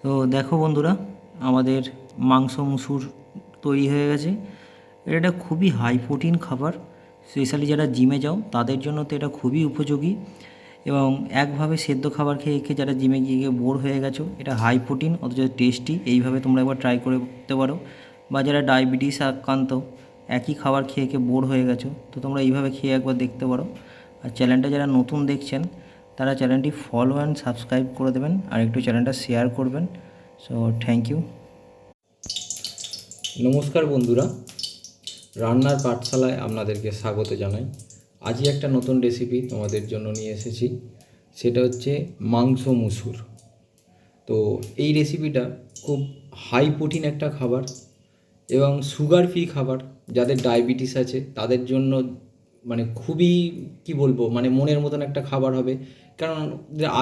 তো দেখো বন্ধুরা, আমাদের মাংস মুসুর তৈরি হয়ে গেছে। এটা একটা খুবই হাই প্রোটিন খাবার। স্পেশালি যারা জিমে যাও তাদের জন্য তো এটা খুবই উপযোগী। এবং একভাবে সেদ্ধ খাবার খেয়ে খেয়ে যারা জিমে গিয়ে গিয়ে বোর হয়ে গেছো, এটা হাই প্রোটিন অথচ টেস্টি। এইভাবে তোমরা একবার ট্রাই করে করতে পারো। বা যারা ডায়াবেটিস আক্রান্ত, একই খাবার খেয়ে খেয়ে বোর হয়ে গেছো, তো তোমরা এইভাবে খেয়ে একবার দেখতে পারো। আর চ্যানেলটা যারা নতুন দেখছেন তারা চ্যানেলটি ফলো অ্যান্ড সাবস্ক্রাইব করে দেবেন, আর একটু চ্যানেলটা শেয়ার করবেন। So thank you. নমস্কার বন্ধুরা, রান্নার পাঠশালায় আপনাদেরকে স্বাগত জানাই। আজই একটা নতুন রেসিপি তোমাদের জন্য নিয়ে এসেছি, সেটা হচ্ছে মাংস মুসুর। তো এই রেসিপিটা খুব হাই প্রোটিন একটা খাবার এবং সুগার ফ্রি খাবার। যাদের ডায়াবেটিস আছে তাদের জন্য মানে খুবই কি বলবো, মানে মনের মতন একটা খাবার হবে। কারণ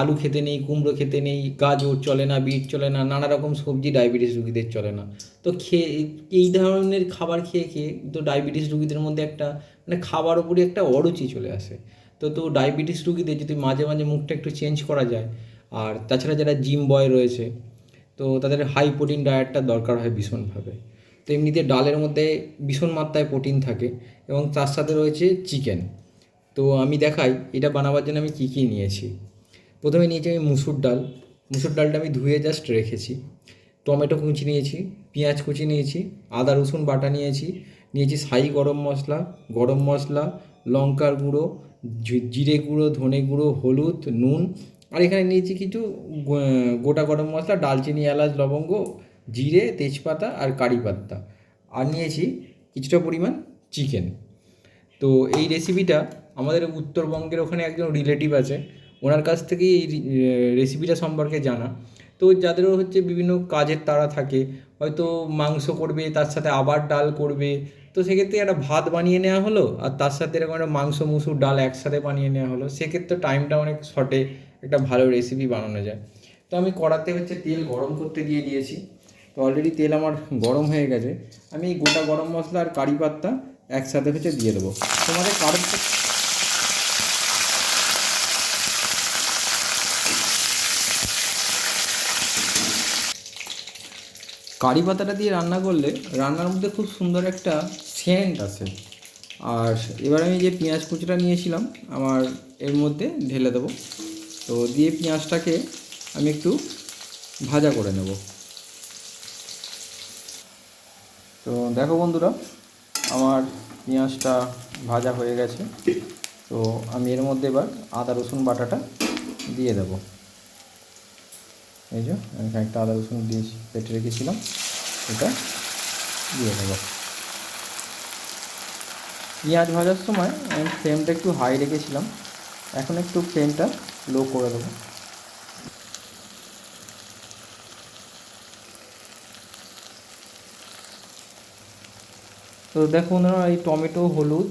আলু খেতে নেই, কুমড়ো খেতে নেই, গাজর চলে না, বিট চলে না, নানা রকম সবজি ডায়াবেটিস রুগীদের চলে না। তো এই ধরনের খাবার খেয়ে খেয়ে তো ডায়াবেটিস রুগীদের মধ্যে একটা মানে খাবার উপরে একটা অরুচি চলে আসে। তো ডায়াবেটিস রুগীদের যদি মাঝে মাঝে মুখটা একটু চেঞ্জ করা যায়, আর তাছাড়া যারা জিম বয় রয়েছে তো তাদের হাই প্রোটিন ডায়েটটা দরকার হয় ভীষণভাবে। তো এমনিতে ডালের মধ্যে ভীষণ মাত্রায় প্রোটিন থাকে এবং তার সাথে রয়েছে চিকেন। তো আমি দেখাই এটা বানাবার জন্য আমি কী কী নিয়েছি। প্রথমে নিয়েছি আমি মুসুর ডাল। মুসুর ডালটা আমি ধুয়ে জাস্ট রেখেছি। টমেটো কুচি নিয়েছি, পেঁয়াজ কুচি নিয়েছি, আদা রসুন বাটা নিয়েছি, নিয়েছি শাহি গরম মশলা, লঙ্কার গুঁড়ো, জিরে গুঁড়ো, ধনে গুঁড়ো, হলুদ, নুন। আর এখানে নিয়েছি কিছু গোটা গরম মশলা, দালচিনি, এলাচ, লবঙ্গ, জিরে, তেজপাতা আর কারি পাত্তা। আর নিয়েছি কিছুটা পরিমাণ চিকেন। তো এই রেসিপিটা আমাদের উত্তরবঙ্গের ওখানে একজন রিলেটিভ আছে, ওনার কাছ থেকেই এই রেসিপিটা সম্পর্কে জানা। তো যাদেরও হচ্ছে বিভিন্ন কাজের তাড়া থাকে, হয়তো মাংস করবে তার সাথে আবার ডাল করবে, তো সেক্ষেত্রে একটা ভাত বানিয়ে নেওয়া হলো আর তার সাথে এরকম একটা মাংস মুসুর ডাল একসাথে বানিয়ে নেওয়া হলো, সেক্ষেত্রে টাইমটা অনেক শর্টে একটা ভালো রেসিপি বানানো যায়। তো আমি কড়াতে হচ্ছে তেল গরম করতে দিয়ে দিয়েছি। তো অলরেডি তেল আমার গরম হয়ে গেছে। আমি গোটা গরম মশলা আর কারি পাত্তা একসাথে হচ্ছে দিয়ে দেবো। তোমাদের কারোর কারি পাতাটা দিয়ে রান্না করলে রান্নার মধ্যে খুব সুন্দর একটা সেন্ট আসে। আর এবার আমি যে পেঁয়াজ কুচিটা নিয়েছিলাম আমার এর মধ্যে ঢেলে দেবো। তো দিয়ে পেঁয়াজটাকে আমি একটু ভাজা করে নেব। তো দেখো বন্ধুরা, আমার পেঁয়াজটা ভাজা হয়ে গেছে। তো আমি এর মধ্যে এবার আদা রসুন বাটাটা দিয়ে দেবো। এই যে আমি একটা আদা রসুন দিয়ে কেটে রেখেছিলাম, এটা দিয়ে দেবো। পেঁয়াজ ভাজার সময় আমি ফ্লেমটা একটু হাই রেখেছিলাম, এখন একটু ফ্লেমটা লো করে দেবো। তো দেখো বন্ধুরা, এই টমেটো, হলুদ,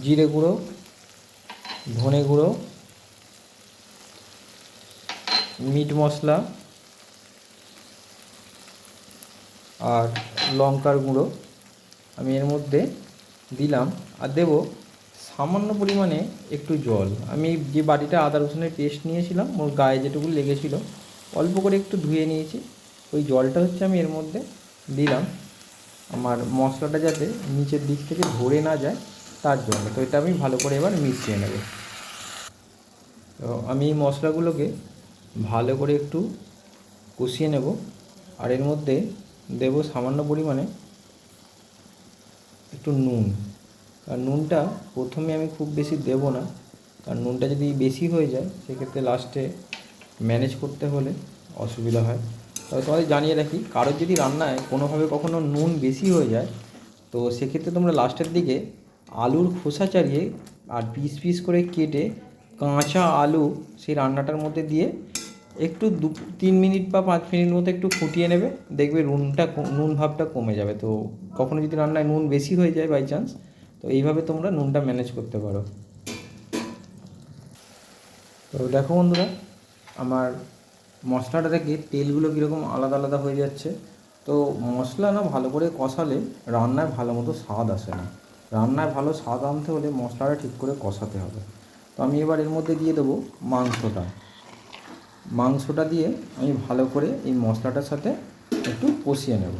জিরে গুঁড়ো, ধনে গুঁড়ো, মিট মশলা আর লঙ্কার গুঁড়ো আমি এর মধ্যে দিলাম। আর দেবো সামান্য পরিমাণে একটু জল। আমি যে বাটিটা আদা রসুনের পেস্ট নিয়েছিলাম ওর গায়ে যেটুকু লেগেছিলো অল্প করে একটু ধুয়ে নিয়েছি, ওই জলটা হচ্ছে আমি এর মধ্যে দিলাম আমার মশলাটা যাতে নিচের দিক থেকে ধরে না যায় তার জন্য। তো এটা আমি ভালো করে এবার মিশিয়ে নেব। তো আমি এই মশলাগুলোকে ভালো করে একটু কষিয়ে নেব। আর এর মধ্যে দেব সামান্য পরিমাণে একটু নুন। আর নুনটা প্রথমে আমি খুব বেশি দেব না, কারণ নুনটা যদি বেশি হয়ে যায় সেক্ষেত্রে লাস্টে ম্যানেজ করতে হলে অসুবিধা হয়। তবে তোমাদের জানিয়ে রাখি, কারোর যদি রান্নায় কোনোভাবে কখনও নুন বেশি হয়ে যায় তো সেক্ষেত্রে তোমরা লাস্টের দিকে আলুর খোসা ছাড়িয়ে আর পিস পিস করে কেটে কাঁচা আলু সেই রান্নাটার মধ্যে দিয়ে একটু 3 মিনিট বা 5 মিনিট মতো একটু ফুটিয়ে নেবে, দেখবে নুন ভাবটা কমে যাবে। তো কখনো যদি রান্নায় নুন বেশি হয়ে যায় বাই চান্স, তো এইভাবে তোমরা নুনটা ম্যানেজ করতে পারো। তো দেখো বন্ধুরা, আমার মশলাটা থেকে তেলগুলো কীরকম আলাদা আলাদা হয়ে যাচ্ছে। তো মশলা না ভালো করে কষালে রান্নায় ভালো মতো স্বাদ আসে না। রান্নায় ভালো স্বাদ আনতে হলে মশলাটা ঠিক করে কষাতে হবে। তো আমি এবার এর মধ্যে দিয়ে দেবো মাংসটা। মাংসটা দিয়ে আমি ভালো করে এই মশলাটার সাথে একটু কষিয়ে নেব।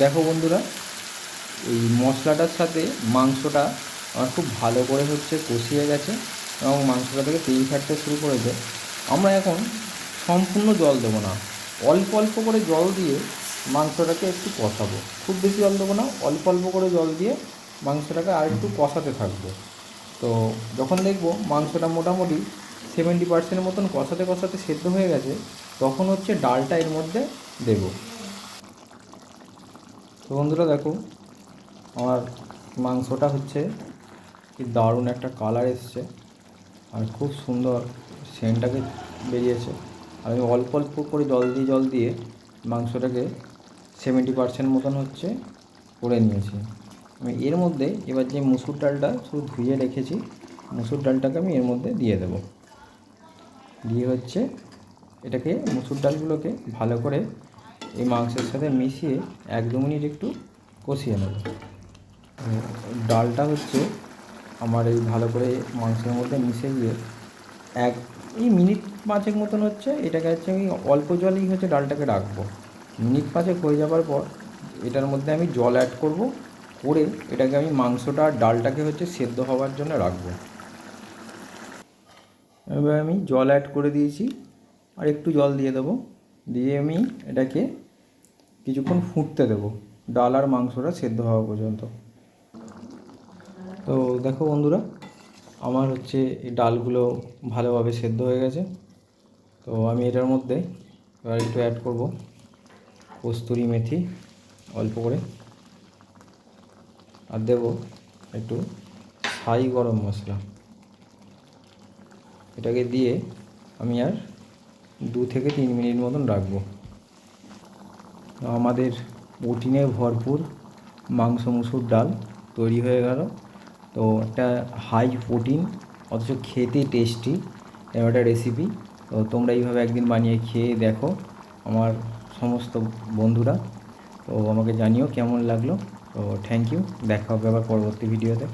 দেখো বন্ধুরা, এই মশলাটার সাথে মাংসটা আমার খুব ভালো করে কষিয়ে গেছে এবং মাংসটা থেকে তেল ছাড়তে শুরু করেছে। আমরা এখন সম্পূর্ণ জল দেবো না, অল্প অল্প করে জল দিয়ে মাংসটাকে একটু কষাবো। খুব বেশি জল দেবো না, অল্প অল্প করে জল দিয়ে মাংসটাকে আর একটু কষাতে থাকবো। তো যখন দেখবো মাংসটা মোটামুটি 70% মতন কষাতে কষাতে সেদ্ধ হয়ে গেছে, তখন ডালটা এর মধ্যে দেবো। তো বন্ধুরা দেখো, আমার মাংসটা কি দারুণ একটা কালার এসছে আর খুব সুন্দর সেন্টটাকে বেরিয়েছে। আমি অল্প অল্প করে জল দিয়ে মাংসটাকে 70% মতন করে নিয়েছি। আমি এর মধ্যে এবার যে মুসুর ডালটা শুধু ধুয়ে রেখেছি, মুসুর ডালটাকে আমি এর মধ্যে দিয়ে দেবো। দিয়ে এটাকে মুসুর ডালগুলোকে ভালো করে এই মাংসের সাথে মিশিয়ে 1-2 মিনিট একটু কষিয়ে নেব। ডালটা আমার এই ভালো করে মাংসের মধ্যে মিশে গিয়ে এই মিনিট 5 মতন এটাকে আমি অল্প জলেই ডালটাকে রাখবো। মিনিট 5 হয়ে যাবার পর এটার মধ্যে আমি জল অ্যাড করে এটাকে আমি মাংসটা আর ডালটাকে সেদ্ধ হওয়ার জন্য রাখবো। এবার আমি জল অ্যাড করে দিয়েছি, আর একটু জল দিয়ে দেবো। দিয়ে আমি এটাকে কিছুক্ষণ ফুটতে দেবো, ডাল আর মাংসটা সেদ্ধ হওয়া পর্যন্ত। তো দেখো বন্ধুরা, আমার এই ডালগুলো ভালোভাবে সেদ্ধ হয়ে গেছে। তো আমি এটার মধ্যে এবার একটু অ্যাড করব কস্তুরি মেথি অল্প করে, আর দেবো একটু ছাই গরম মশলা। এটাকে দিয়ে আমি আর 2 থেকে 3 মিনিট মতন রাখবো। আমাদের প্রোটিনে ভরপুর মাংস মুসুর ডাল তৈরি হয়ে গেল। তো একটা হাই প্রোটিন অথচ খেতে টেস্টি একটা রেসিপি। তো তোমরা এইভাবে একদিন বানিয়ে খেয়ে দেখো আমার সমস্ত বন্ধুরা। তো আমাকে জানিও কেমন লাগলো। তো থ্যাংক ইউ, দেখা হবে আবার পরবর্তী ভিডিওতে।